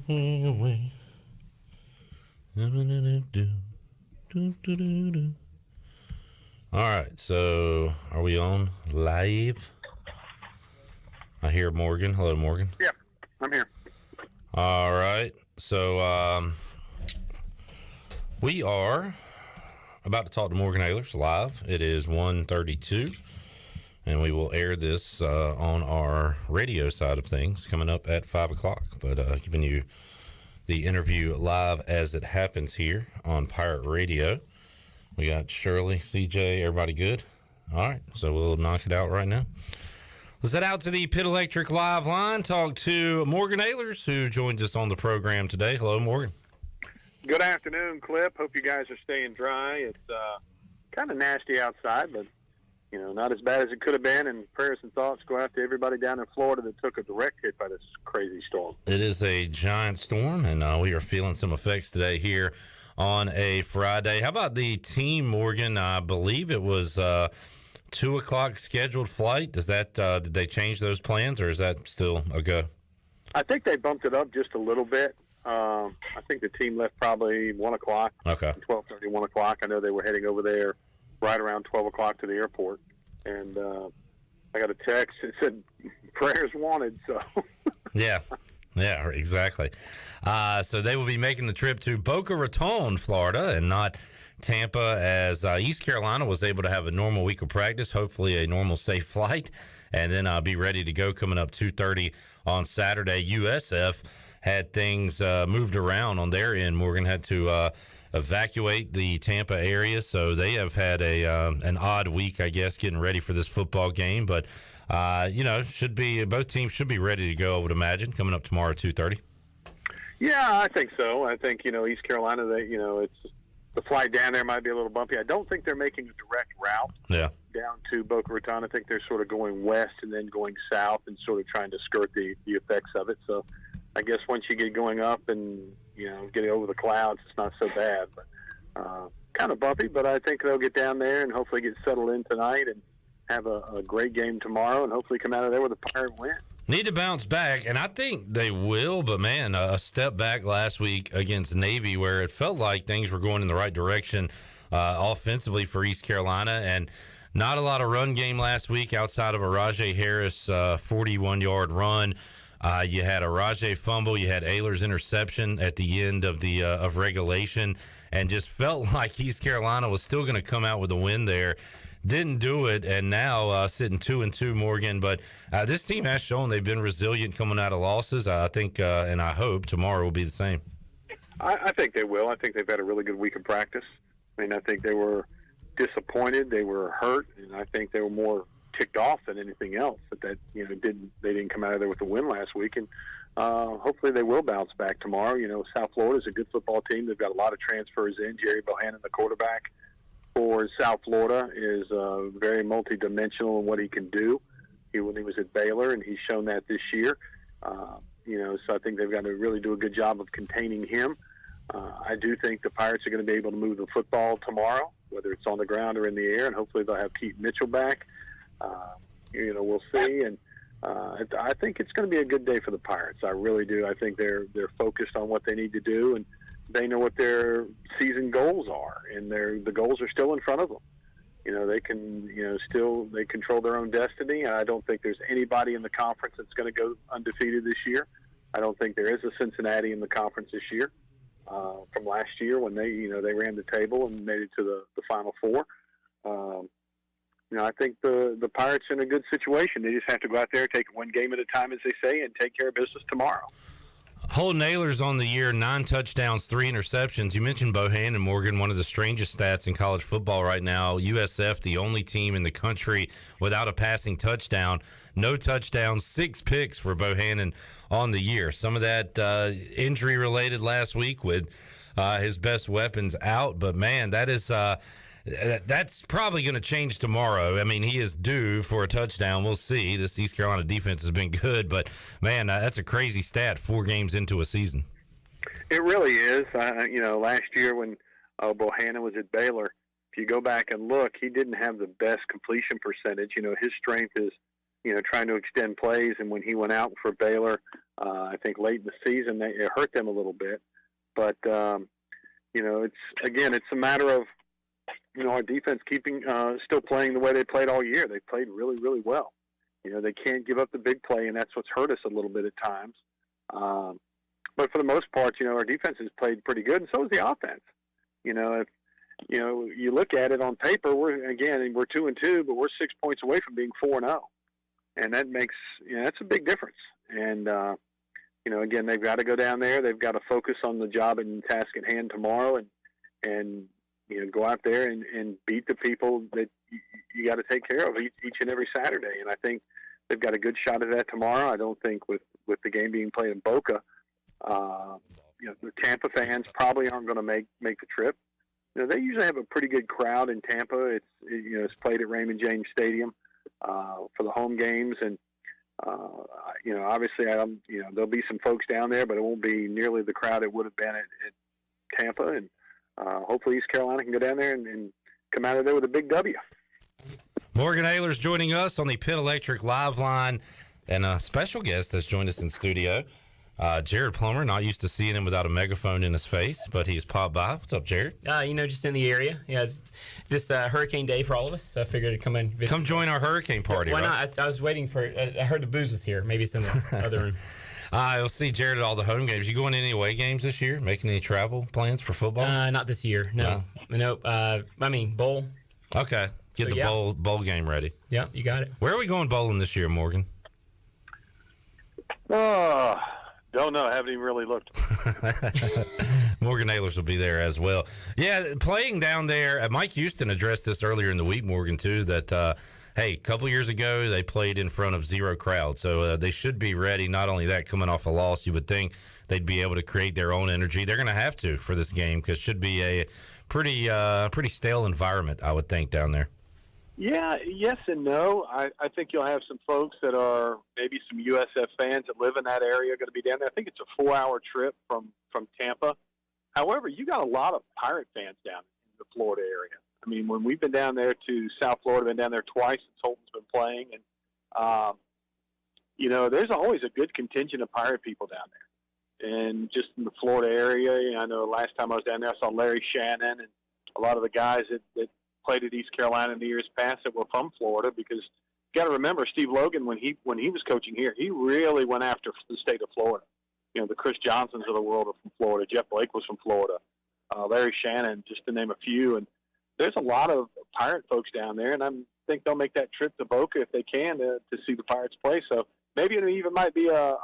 away. All right, so are we on live? I hear Morgan. Hello, Morgan. Yeah, I'm here. All right, so we are about to talk to Morgan Ahlers live. It is 1:32, and we will air this on our radio side of things coming up at 5 o'clock. But giving you the interview live as it happens here on Pirate Radio. We got Shirley, CJ, everybody good? All right, so we'll knock it out right now. Let's head out to the Pit Electric Live line, talk to Morgan Ahlers, who joins us on the program today. Hello, Morgan. Good afternoon, Clip. Hope you guys are staying dry. It's kind of nasty outside, but, you know, not as bad as it could have been. And prayers and thoughts go out to everybody down in Florida that took a direct hit by this crazy storm. It is a giant storm, and we are feeling some effects today here on a Friday. How about the team, Morgan? I believe it was 2 o'clock scheduled flight. Does that did they change those plans, or is that still a go? I think they bumped it up just a little bit. I think the team left probably 1 o'clock. Okay. 12:30, 1 o'clock. I know they were heading over there right around 12 o'clock to the airport. And I got a text that said, prayers wanted, so. Yeah, exactly. So they will be making the trip to Boca Raton, Florida, and not Tampa, as East Carolina was able to have a normal week of practice, hopefully a normal safe flight, and then be ready to go coming up 2:30 on Saturday. USF had things moved around on their end. Morgan had to evacuate the Tampa area, so they have had an odd week, I guess, getting ready for this football game, but both teams should be ready to go, I would imagine, coming up tomorrow at 2:30. Yeah, I think so. I think, East Carolina, it's the flight down there might be a little bumpy. I don't think they're making a direct route down to Boca Raton. I think they're sort of going west and then going south and sort of trying to skirt the effects of it. So I guess once you get going up and, getting over the clouds, it's not so bad. But kind of bumpy, but I think they'll get down there and hopefully get settled in tonight and have a great game tomorrow and hopefully come out of there with a Pirate win. Need to bounce back, and I think they will, but man, a step back last week against Navy where it felt like things were going in the right direction offensively for East Carolina, and not a lot of run game last week outside of a Rajay Harris 41-yard run. You had a Rajay fumble, you had Ahlers interception at the end of the of regulation, and just felt like East Carolina was still going to come out with a win there. Didn't do it, and now sitting 2-2, Morgan. But this team has shown they've been resilient coming out of losses. I think, and I hope tomorrow will be the same. I think they will. I think they've had a really good week of practice. I mean, I think they were disappointed, they were hurt, and I think they were more ticked off than anything else that they didn't come out of there with a win last week. And hopefully they will bounce back tomorrow. South Florida is a good football team. They've got a lot of transfers in. Jerry Bohannon, the quarterback for South Florida, is very multidimensional in what he can do. When he was at Baylor, and he's shown that this year. So I think they've got to really do a good job of containing him. I do think the Pirates are going to be able to move the football tomorrow, whether it's on the ground or in the air, and hopefully they'll have Keith Mitchell back. We'll see, and I think it's going to be a good day for the Pirates. I really do. I think they're focused on what they need to do, and they know what their season goals are, and the goals are still in front of them. They can, they control their own destiny. And I don't think there's anybody in the conference that's going to go undefeated this year. I don't think there is a Cincinnati in the conference this year from last year when they ran the table and made it to the Final Four. I think the Pirates are in a good situation. They just have to go out there, take it one game at a time, as they say, and take care of business tomorrow. Holden Ahlers on the year, 9 touchdowns, 3 interceptions. You mentioned Bohannon, Morgan, one of the strangest stats in college football right now. USF, the only team in the country without a passing touchdown. No touchdowns, 6 picks for Bohannon on the year. Some of that injury-related last week with his best weapons out. But, man, that is that's probably going to change tomorrow. I mean, he is due for a touchdown. We'll see. This East Carolina defense has been good, but man, that's a crazy stat 4 games into a season. It really is. Last year when Bohannon was at Baylor, if you go back and look, he didn't have the best completion percentage. His strength is, trying to extend plays, and when he went out for Baylor, I think late in the season it hurt them a little bit. But, it's a matter of, our defense keeping still playing the way they played all year. They played really, really well. They can't give up the big play, and that's what's hurt us a little bit at times. But for the most part, our defense has played pretty good, and so has the offense. If you look at it on paper, we're 2-2, but we're 6 points away from being 4-0, and that makes that's a big difference. And again, they've got to go down there. They've got to focus on the job and task at hand tomorrow, and go out there and beat the people that you got to take care of each and every Saturday. And I think they've got a good shot at that tomorrow. I don't think with the game being played in Boca, the Tampa fans probably aren't going to make the trip. They usually have a pretty good crowd in Tampa. It's played at Raymond James Stadium for the home games, and obviously, there'll be some folks down there, but it won't be nearly the crowd it would have been at Tampa. And hopefully, East Carolina can go down there and come out of there with a big W. Morgan Ahlers joining us on the Pitt Electric Live Line, and a special guest has joined us in studio. Jared Plummer, not used to seeing him without a megaphone in his face, but he's popped by. What's up, Jared? Just in the area. Yeah, it's just hurricane day for all of us, so I figured to come in. Come join our hurricane party, Why right? not? I was waiting for I heard the booze was here. Maybe it's in the other room. You'll see Jared at all the home games. You going to any away games this year? Making any travel plans for football? Not this year. No. Nope. Bowl. Okay. Get bowl game ready. Yeah, you got it. Where are we going bowling this year, Morgan? Don't know. I haven't even really looked. Morgan Ahlers will be there as well. Yeah, playing down there. Mike Houston addressed this earlier in the week, Morgan, too, that, a couple years ago they played in front of zero crowd. So they should be ready. Not only that, coming off a loss, you would think they'd be able to create their own energy. They're going to have to for this game because it should be a pretty stale environment, I would think, down there. Yeah, yes and no. I think you'll have some folks that are maybe some USF fans that live in that area going to be down there. I think it's a 4-hour trip from Tampa. However, you got a lot of Pirate fans down in the Florida area. I mean, when we've been down there to South Florida, been down there twice since Holton's been playing, and there's always a good contingent of Pirate people down there. And just in the Florida area, I know last time I was down there, I saw Larry Shannon and a lot of the guys that played at East Carolina in the years past that were from Florida, because you got to remember Steve Logan, when he was coaching here, he really went after the state of Florida. The Chris Johnsons of the world are from Florida. Jeff Blake was from Florida. Larry Shannon, just to name a few. And there's a lot of Pirate folks down there, and I think they'll make that trip to Boca if they can to see the Pirates play. So maybe it even might be a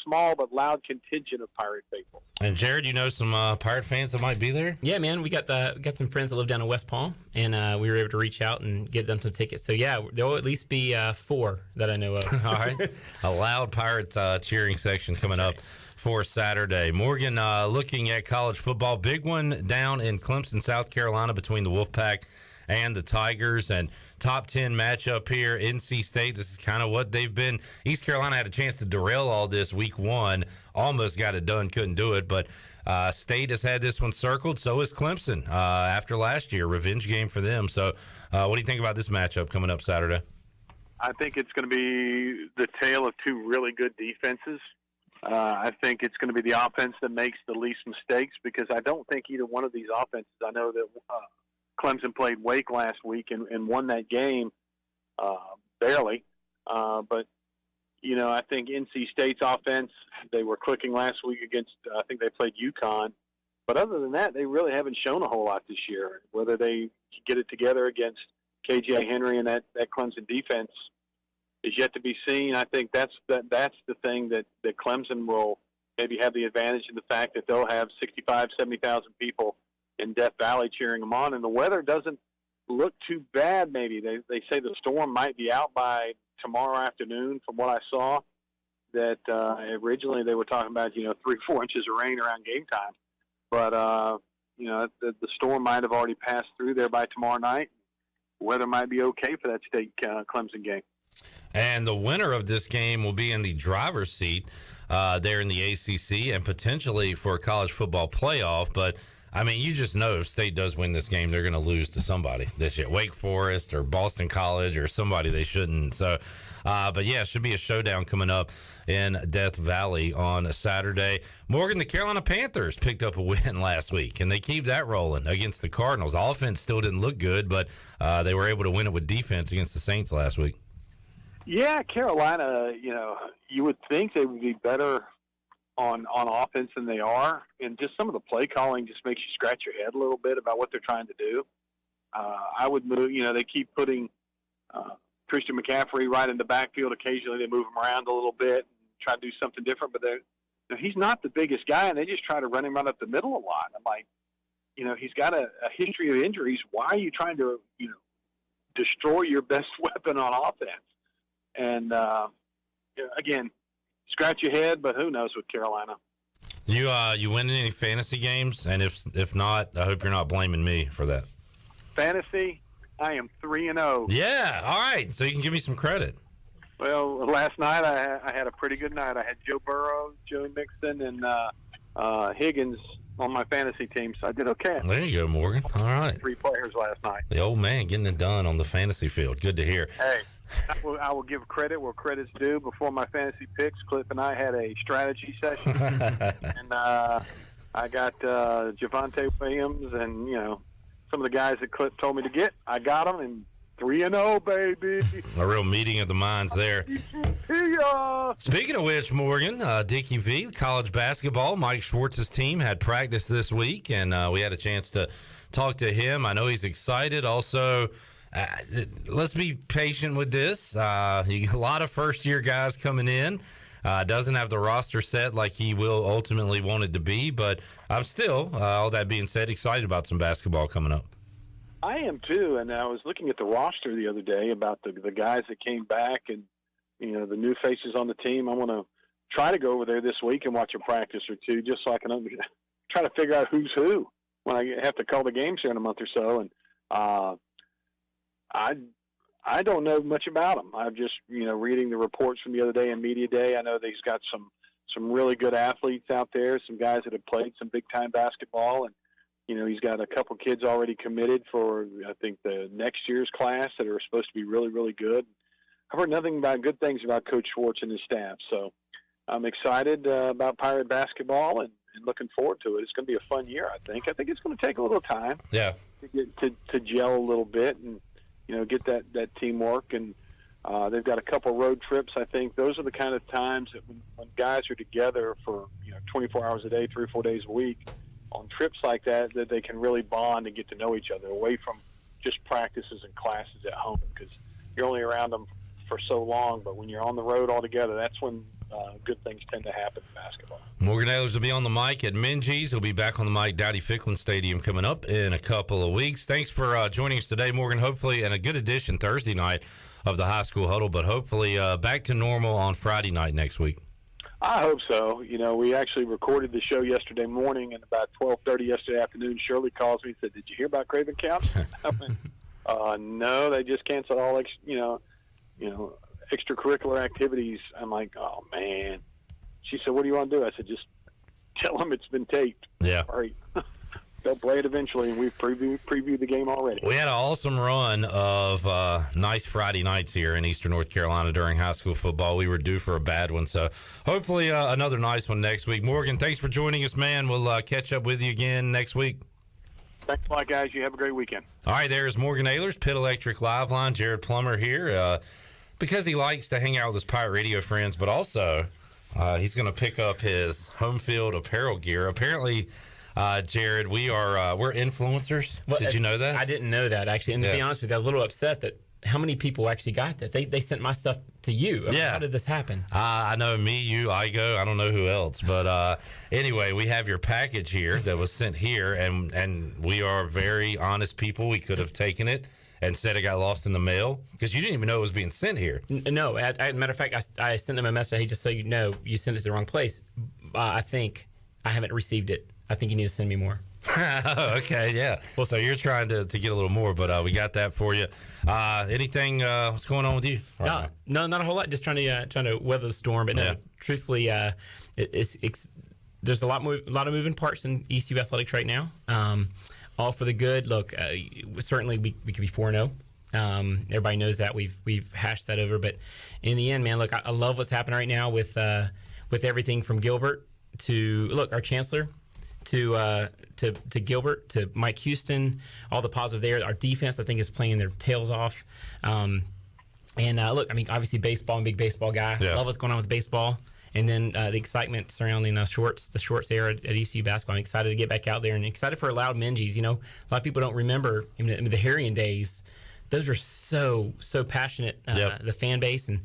small but loud contingent of Pirate people. And Jared, some Pirate fans that might be there? Yeah, man, we got some friends that live down in West Palm, and we were able to reach out and get them some tickets. So yeah, there will at least be 4 that I know of. All right, a loud Pirate cheering section coming up for Saturday. Morgan, looking at college football, big one down in Clemson, South Carolina, between the Wolfpack and the Tigers, and top 10 matchup here. NC State, this is kind of what they've been. East Carolina had a chance to derail all this week 1, almost got it done, couldn't do it, but State has had this one circled. So is Clemson after last year, revenge game for them. So what do you think about this matchup coming up Saturday? I think it's going to be the tale of 2 really good defenses. I think it's going to be the offense that makes the least mistakes, because I don't think either one of these offenses, I know that Clemson played Wake last week and won that game barely. But, I think NC State's offense, they were clicking last week against, I think they played UConn. But other than that, they really haven't shown a whole lot this year. Whether they get it together against KJ Henry and that Clemson defense is yet to be seen. I think that's the thing that Clemson will maybe have the advantage in the fact that they'll have 65,000, 70,000 people in Death Valley cheering them on, and the weather doesn't look too bad. Maybe they say the storm might be out by tomorrow afternoon. From what I saw, that originally they were talking about 3-4 inches of rain around game time, but the storm might have already passed through there by tomorrow night. Weather might be okay for that State Clemson game. And the winner of this game will be in the driver's seat there in the ACC and potentially for a college football playoff. But, I mean, you just know if State does win this game, they're going to lose to somebody this year. Wake Forest or Boston College or somebody they shouldn't. So But yeah, it should be a showdown coming up in Death Valley on a Saturday. Morgan, the Carolina Panthers picked up a win last week, and they keep that rolling against the Cardinals. The offense still didn't look good, but they were able to win it with defense against the Saints last week. Yeah, Carolina, you would think they would be better on offense than they are, and just some of the play calling just makes you scratch your head a little bit about what they're trying to do. I would move, they keep putting Christian McCaffrey right in the backfield. Occasionally they move him around a little bit and try to do something different, but he's not the biggest guy, and they just try to run him right up the middle a lot. I'm like, he's got a history of injuries. Why are you trying to, destroy your best weapon on offense? And, again, scratch your head, but who knows with Carolina. You winning any fantasy games? And if not, I hope you're not blaming me for that. Fantasy, I am 3-0. Yeah, all right. So you can give me some credit. Well, last night I had a pretty good night. I had Joe Burrow, Joey Mixon, and Higgins on my fantasy team, so I did okay. There you go, Morgan. All right. 3 players last night. The old man getting it done on the fantasy field. Good to hear. Hey, I will give credit where credit's due. Before my fantasy picks, Cliff and I had a strategy session, and I got Javonte Williams and, some of the guys that Cliff told me to get. I got them, and 3-0, baby. A real meeting of the minds there. Speaking of which, Morgan, Dickie V, college basketball, Mike Schwartz's team had practice this week, and we had a chance to talk to him. I know he's excited. Also, let's be patient with this. A lot of first-year guys coming in. Doesn't have the roster set like he will ultimately want it to be, but I'm still, all that being said, excited about some basketball coming up. I am too, and I was looking at the roster the other day about the guys that came back and, the new faces on the team. I want to try to go over there this week and watch a practice or two just so I can try to figure out who's who when I have to call the games here in a month or so. And I don't know much about him. I'm just, reading the reports from the other day in Media Day. I know that he's got some really good athletes out there, some guys that have played some big-time basketball, and, he's got a couple kids already committed for, I think, the next year's class that are supposed to be really, really good. I've heard nothing but good things about Coach Schwartz and his staff, so I'm excited about Pirate basketball and looking forward to it. It's going to be a fun year, I think. I think it's going to take a little time to get to gel a little bit and, get that teamwork. And they've got a couple road trips. I think those are the kind of times that when guys are together for 24 hours a day, 3 or 4 days a week, on trips like that they can really bond and get to know each other away from just practices and classes at home, because you're only around them for so long. But when you're on the road all together, that's when good things tend to happen in basketball. Morgan Ahlers will be on the mic at Minges. He'll be back on the mic Dowdy-Ficklin Stadium coming up in a couple of weeks. Thanks for joining us today, Morgan. Hopefully, and a good edition Thursday night of the High School Huddle, but hopefully back to normal on Friday night next week. I hope so. We actually recorded the show yesterday morning, and about 12:30 yesterday afternoon, Shirley calls me and said, "Did you hear about Craven County?" I went, no, they just canceled all extracurricular activities. I'm like, oh man. She said, "What do you want to do?" I said, "Just tell them it's been taped." Yeah. All right. They'll play it eventually, and we've previewed the game already. We had an awesome run of nice Friday nights here in Eastern North Carolina during high school football. We were due for a bad one, so hopefully another nice one next week. Morgan, thanks for joining us, man. We'll catch up with you again next week. Thanks a lot, guys. You have a great weekend. All right, there's Morgan Ahlers, Pitt Electric Live Line. Jared Plummer here because he likes to hang out with his Pirate Radio friends, but also he's going to pick up his home field apparel gear. Apparently, Jared, we're influencers. Well, Did you know that? I didn't know that, actually. And to be honest with you, I was a little upset that how many people actually got that. They sent my stuff to you. How did this happen? I know me, you, Igo. I don't know who else. But anyway, we have your package here that was sent here, and we are very honest people. We could have taken it and said it got lost in the mail because you didn't even know it was being sent here. No. Matter of fact, I sent them a message. Hey, just so you know, you sent it to the wrong place. I think I haven't received it. I think you need to send me more. Okay, yeah. Well, so you're trying to get a little more, but we got that for you. Anything? What's going on with you? No, not a whole lot. Just trying to weather the storm. But no, truthfully, there's a lot of moving parts in ECU athletics right now. All for the good. Look, certainly we could be 4-0. Everybody knows that. We've hashed that over. But in the end, man, look, I love what's happening right now with everything from Gilbert to, look, our chancellor to Gilbert to Mike Houston, all the positive there. Our defense, I think, is playing their tails off. Look, I mean, obviously baseball, I'm a big baseball guy. Yeah. Love what's going on with baseball. And then the excitement surrounding the Shorts era at ECU basketball. I'm excited to get back out there and excited for Loud Minges. You know, a lot of people don't remember the Harrian days. Those were so passionate, the fan base, and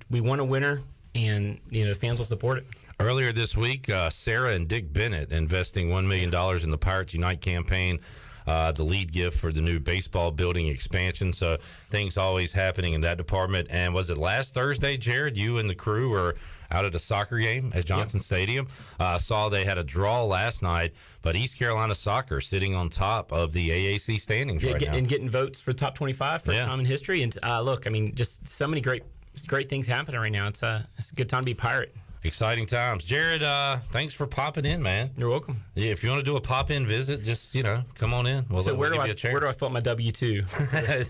we want a winner, and the fans will support it. Earlier this week, Sarah and Dick Bennett investing $1 million in the Pirates Unite campaign. The lead gift for the new baseball building expansion. So things always happening in that department. And was it last Thursday, Jared, you and the crew were out at a soccer game at Johnson Stadium? Saw they had a draw last night, but East Carolina soccer sitting on top of the AAC standings right now. And getting votes for top 25, first time in history. And look, I mean, just so many great things happening right now. It's a good time to be Pirate. Exciting times. Jared, thanks for popping in, man. You're welcome. Yeah, if you want to do a pop-in visit, just, come on in. So where do I fill out my W-2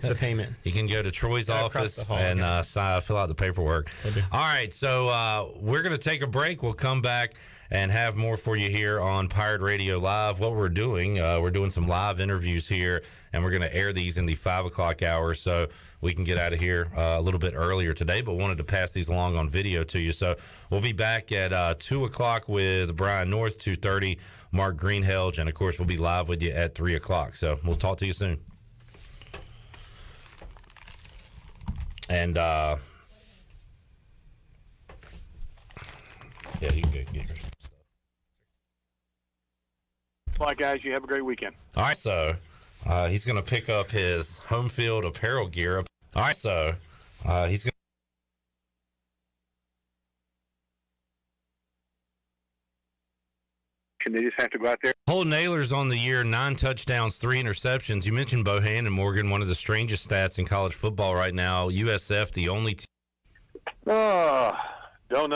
for the payment? You can go to Troy's office and fill out the paperwork. All right, so we're going to take a break. We'll come back and have more for you here on Pirate Radio Live. What we're doing some live interviews here, and we're going to air these in the 5 o'clock hour, so we can get out of here a little bit earlier today, but wanted to pass these along on video to you. So we'll be back at 2 o'clock with Brian North, 2:30, Mark Greenhelge, and, of course, we'll be live with you at 3 o'clock. So we'll talk to you soon. And, yeah, you can get your stuff. All right, guys, you have a great weekend. All right, so he's going to pick up his home field apparel gear. All right, so he's going to. Can they just have to go out there? Holden Ahlers on the year, 9 touchdowns, 3 interceptions. You mentioned Bohan and Morgan, one of the strangest stats in college football right now. USF, the only team.